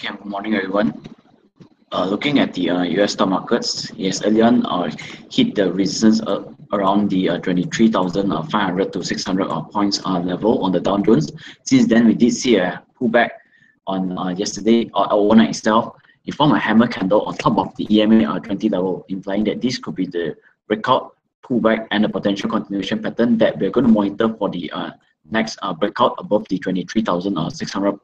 Okay, good morning, everyone. Looking at the US stock markets, yes, earlier on hit the resistance around the 23,500 to 600 points level on the Dow Jones. Since then, we did see a pullback on yesterday or overnight itself. It formed a hammer candle on top of the EMA 20 level, implying that this could be the breakout pullback and a potential continuation pattern that we're going to monitor for the next breakout above the 23,600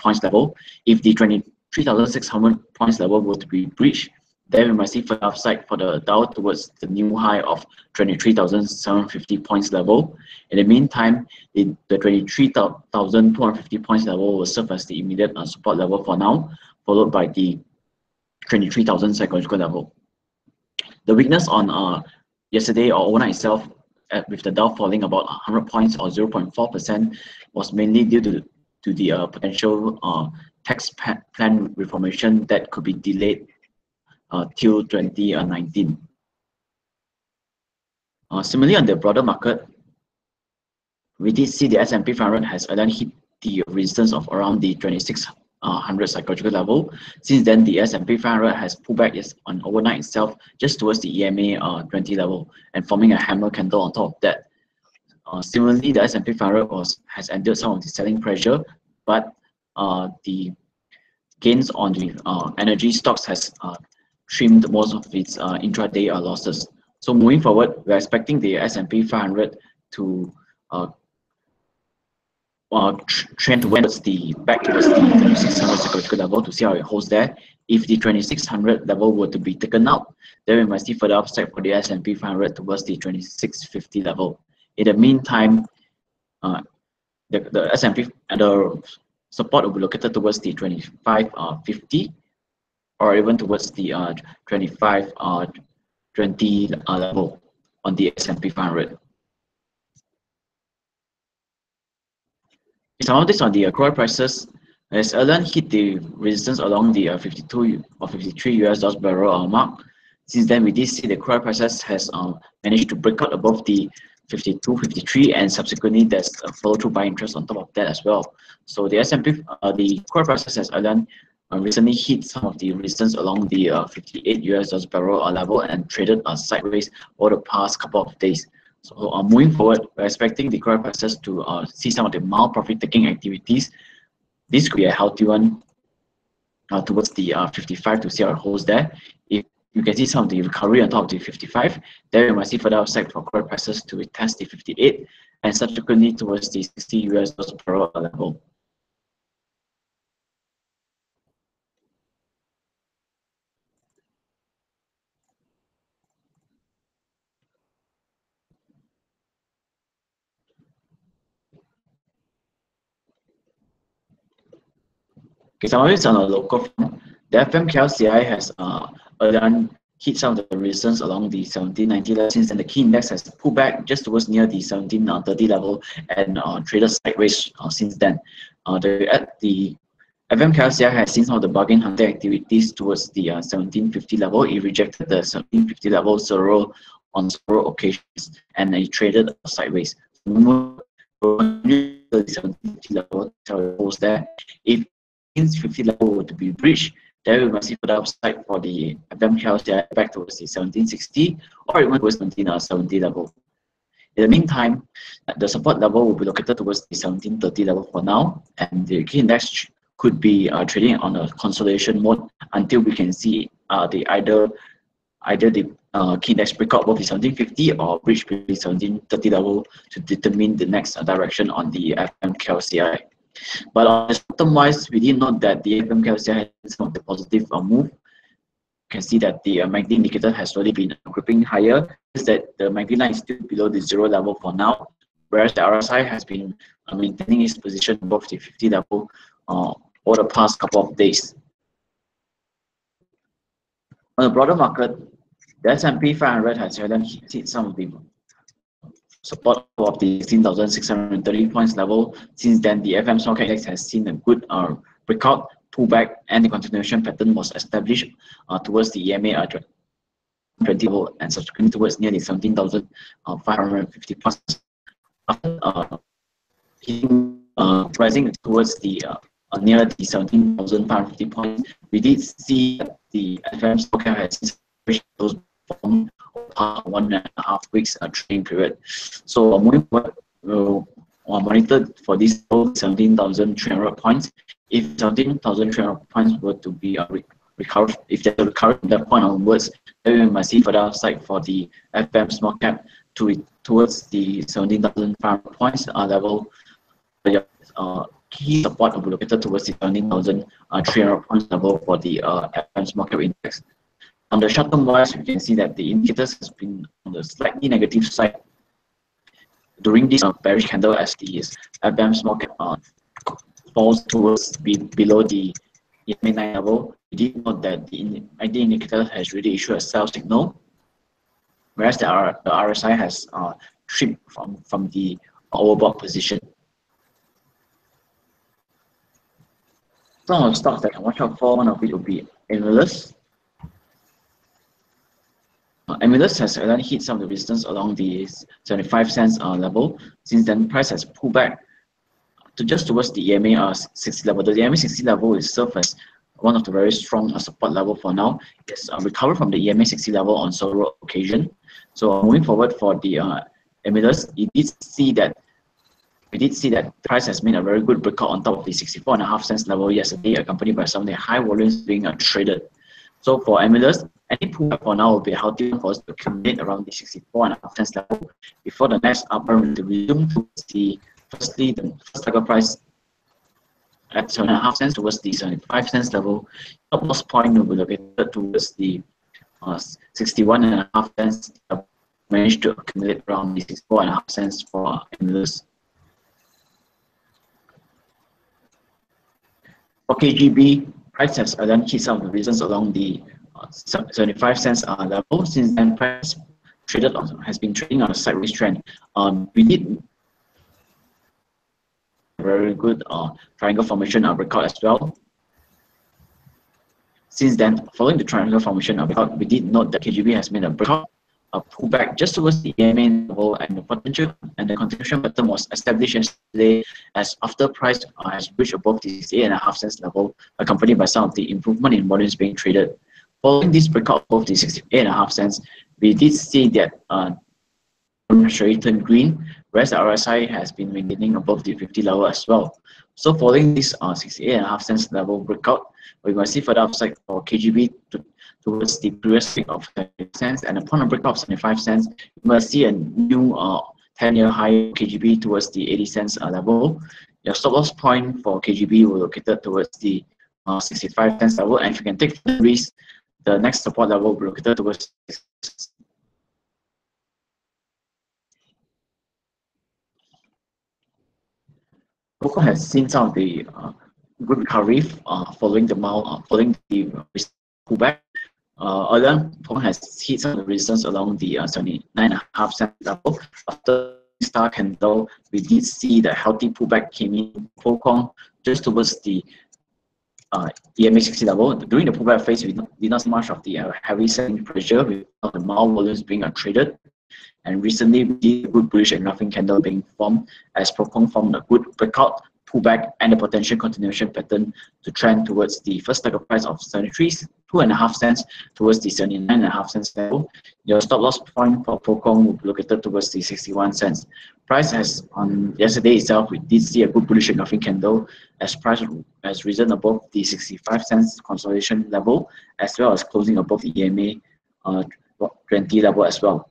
points level. If the 23,600 points level were to be breached, then we might see further upside for the Dow towards the new high of 23,750 points level. In the meantime, the 23,250 points level will serve as the immediate support level for now, followed by the 23,000 psychological level. The weakness on yesterday or overnight itself, with the Dow falling about 100 points or 0.4%, was mainly due to the potential tax plan reformation that could be delayed till 2019. Similarly, on the broader market, we did see the S&P 500 has again hit the resistance of around the 2600 psychological level. Since then, the S&P 500 has pulled back on overnight itself just towards the EMA 20 level and forming a hammer candle on top of that. Similarly, the S&P 500 has endured some of the selling pressure, but the gains on the energy stocks has trimmed most of its intraday losses. So moving forward, we're expecting the S&P 500 to trend towards back towards the 2600 psychological level to see how it holds there. If the 2600 level were to be taken out, then we might see further upside for the S&P 500 towards the 2650 level. In the meantime, the S&P and the support will be located towards the 2550 or even towards the 2520 level on the S&P 500. Some of this on the crude prices, as Alan hit the resistance along the 52 or 53 US dollars barrel mark. Since then, we did see the crude prices has managed to break out above the 52, 53, and subsequently there's a follow-through buy interest on top of that as well. So the S&P, the core prices has recently hit some of the resistance along the 58 US dollars barrel level and traded sideways over the past couple of days. So moving forward, we're expecting the core prices to see some of the mild profit-taking activities. This could be a healthy one towards the 55 to see how it holds there. If you can see some of the recovery on top of the 55, then we might see further upside for crude prices to retest the 58 and subsequently towards the 60 US dollars per barrel level. Okay, some of it's on a local front. The FMKLCI has hit some of the resistance along the 1790 level. Since then, the key index has pulled back just towards near the 1730 level and traded sideways since then. The FMKLCI has seen some of the bargain hunter activities towards the 1750 level. It rejected the 1750 level on several occasions and it traded sideways. The 1750 level holds there. If 50 level were to be breached, then we must see further upside for the FMKLCI back towards the 1760 or even towards 1770 level. In the meantime, the support level will be located towards the 1730 level for now, and the key index could be trading on a consolidation mode until we can see either the key index break out above the 1750 or breach the 1730 level to determine the next direction on the FMKLCI. But on the short-term wise, we did note that the FMKLCI has some of the positive move. You can see that the MACD indicator has already been gripping higher. Is that the MACD line is still below the 0 level for now, whereas the RSI has been maintaining its position above the 50 level over the past couple of days. On the broader market, the S&P 500 has hit some of the support of the 16,630 points level. Since then, the FM stock index has seen a good breakout, pullback, and the continuation pattern was established towards the EMA 20 level and subsequently towards nearly 17,550 points. Rising towards the near the 17,550 points, we did see that the FM stock has reached those from 1.5 weeks trading period. So moving forward, we'll monitor for this 17,300 points. If 17,300 points were to be recovered, if there's a recovery from that point onwards, then we might see further upside for the FM small cap towards the 17,500 points level. Key support will be located towards the 17,300 points level for the FM small cap index. On the short term wise, you can see that the indicators has been on the slightly negative side during this bearish candle as the FM small cap falls towards below the EMA 9 level. We did note that the ID indicator has really issued a sell signal, whereas the RSI has tripped from the overbought position. Some of the stocks that I can watch out for, one of it will be M+. M+ has already hit some of the resistance along the 75 cents level. Since then, price has pulled back to just towards the EMA 60 level. The EMA 60 level is served as one of the very strong support level for now. It's recovered from the EMA 60 level on several occasions. So moving forward for the M+, we did see that the price has made a very good breakout on top of the 64.5 cents level yesterday, accompanied by some of the high volumes being traded. So for M+, any pullback for now will be a healthy one for us to accumulate around the 64.5 cents level before the next uptrend will resume towards the first target price at 7.5 cents towards the 75 cents level. Top loss point will be located towards the 61.5 cents. Managed to accumulate around the 64.5 cents for M+. For KGB, price has then hit some of the resistance along the 75 cents level. Since then, price has been trading on a sideways trend. We did a very good triangle formation breakout as well. Since then, following the triangle formation breakout, we did note that KGB has made a breakout, a pullback just towards the EMA level, and the potential and the continuation pattern was established yesterday as after price has reached above the 68.5 cents level, accompanied by some of the improvement in volumes being traded. Following this breakout above the 68.5 cents, we did see that turned green, whereas the RSI has been maintaining above the 50 level as well. So following this 68.5 cents level breakout, we might see further upside for KGB towards the previous peak of 70 cents, and upon a breakout of 75 cents, you must see a new 10-year high KGB towards the 80 cents level. Your stop loss point for KGB will located towards the 65 cents level, and if you can take the risk, the next support level will be located towards Poco has seen some of the good recovery following the pullback. Earlier, Poco has hit some of the resistance along the 79.5 cent level. After the star candle, we did see the healthy pullback came in Poco just towards the EMA 60 level. During the pullback phase, we did not see much of the heavy selling pressure with the mild volumes being traded. And recently, we did a good bullish engulfing candle being formed as Procon formed a good breakout, pullback, and a potential continuation pattern to trend towards the first target price of 73.2.5 cents towards the 79.5 cents level. Your stop loss point for Procon will be located towards the 61 cents. Price has on yesterday itself, we did see a good bullish engulfing candle as price has risen above the 65 cents consolidation level, as well as closing above the EMA 20 level as well.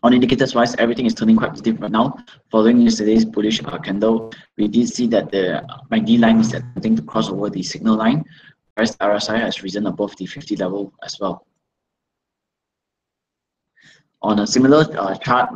On indicators wise, everything is turning quite positive right now. Following yesterday's bullish candle, we did see that the MACD line is attempting to cross over the signal line, whereas the RSI has risen above the 50 level as well. On a similar chart,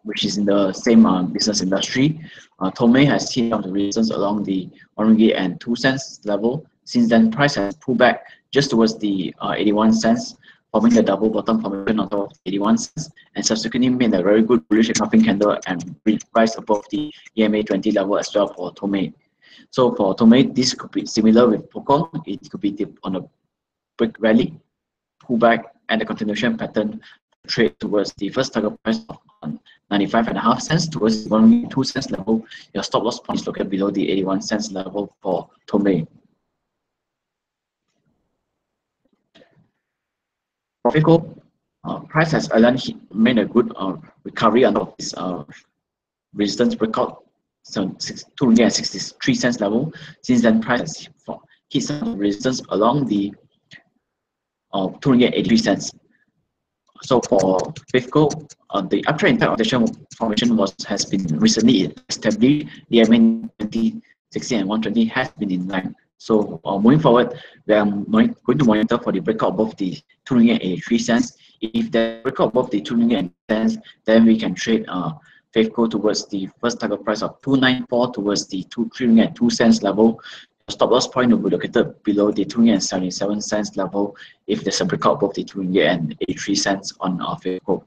which is in the same business industry, Tomei has hit on the resistance along the 1 ringgit and 2 cents level. Since then, price has pulled back just towards the 81 cents. Forming the double bottom formation on top of 81 cents, and subsequently made a very good bullish engulfing candle and rise above the EMA 20 level as well for Tomei. So for Tomei, this could be similar with Poco. It could be on a quick rally, pullback, and a continuation pattern trade towards the first target price of 95.5 cents towards the 1 2 cents level. Your stop loss point is located below the 81 cents level for Tomei. Profitco price has again made a good recovery under this resistance breakout, so 2.63 cents level. Since then, price has hit some resistance along the 2.83 cents. So for FIFCO, the uptrend impact of the formation has been recently established. The MA 2060 and 120 has been in line. So moving forward, we are going to monitor for the breakout above the 2.83 cents. If the breakout above the 2.83 cents, then we can trade FIFCO towards the first target price of 294 towards the 2 cents level. Stop loss point will be located below the 2.77 cents level if there's a breakout above the 2.83 cents on FIFCO.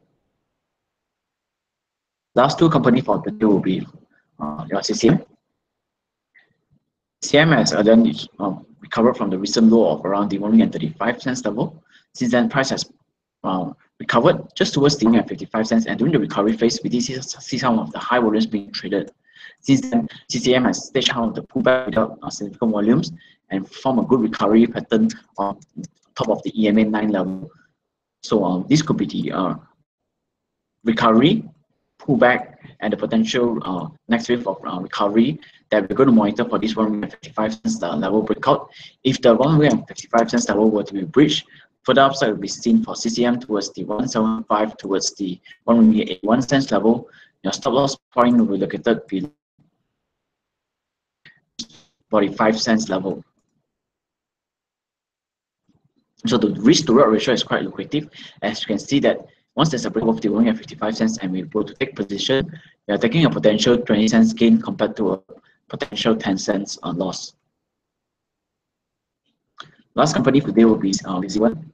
Last two companies for the day will be your CCM. CCM has then recovered from the recent low of around the 1.35 cents level. Since then, price has recovered just towards the 1.55 cents, and during the recovery phase, we did see some of the high volumes being traded. Since then, CCM has staged out the pullback without significant volumes and form a good recovery pattern on top of the EMA 9 level. So this could be the recovery, pullback, and the potential next wave of recovery that we're going to monitor for this 1.55 cents level breakout. If the 1.55 cents level were to be breached, further upside will be seen for CCM towards the 1.75 towards the 1.81 cents level. Your stop loss point will be located below 45 cents level. So the risk to reward ratio is quite lucrative. As you can see that once there's a break of the 1.55 cents and we go to take position, we are taking a potential 20 cents gain compared to a potential 10 cents loss. Last company today will be VZ1.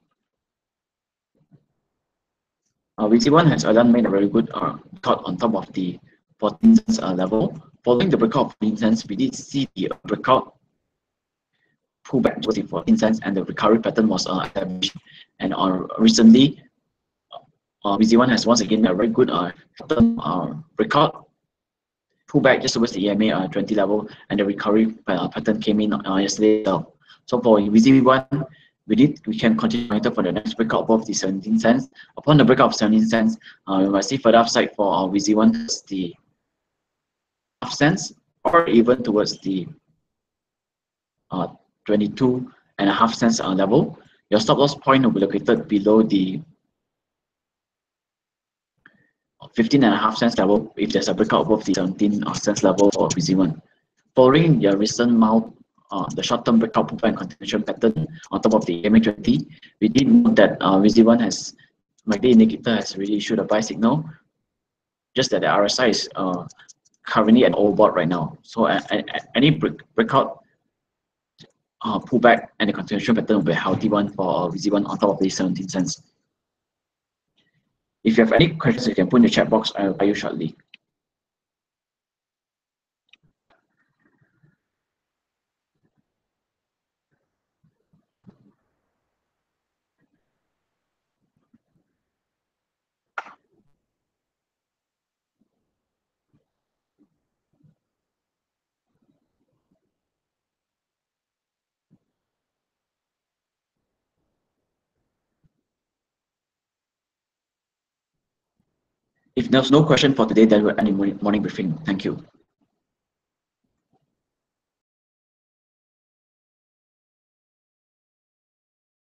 VZ1 has again made a very good cut on top of the 14 cents level. Following the breakout of 14 cents, we did see the breakout pullback towards the 14 cents, and the recovery pattern was established. And recently, VZ1 has once again a very good breakout pullback just towards the EMA 20 level, and the recovery pattern came in yesterday. So for VZ1, we can continue to monitor for the next breakout above the 17 cents. Upon the breakout of 17 cents, we might see further upside for VZ1 the half cents, or even towards the 22.5 cents level. Your stop loss point will be located below the 15.5 cents level if there's a breakout above the 17 cents level for VZ1. Following the recent the short-term breakout pullback and continuation pattern on top of the MA20, we did note that VZ1 has, MACD indicator has really issued a buy signal, just that the RSI is currently an overbought right now. So any breakout pullback and the continuation pattern will be a healthy one for VZ1 on top of the 17 cents. If you have any questions, you can put in the chat box. I'll reply you shortly. If there's no question for today, then we'll end the morning briefing. Thank you.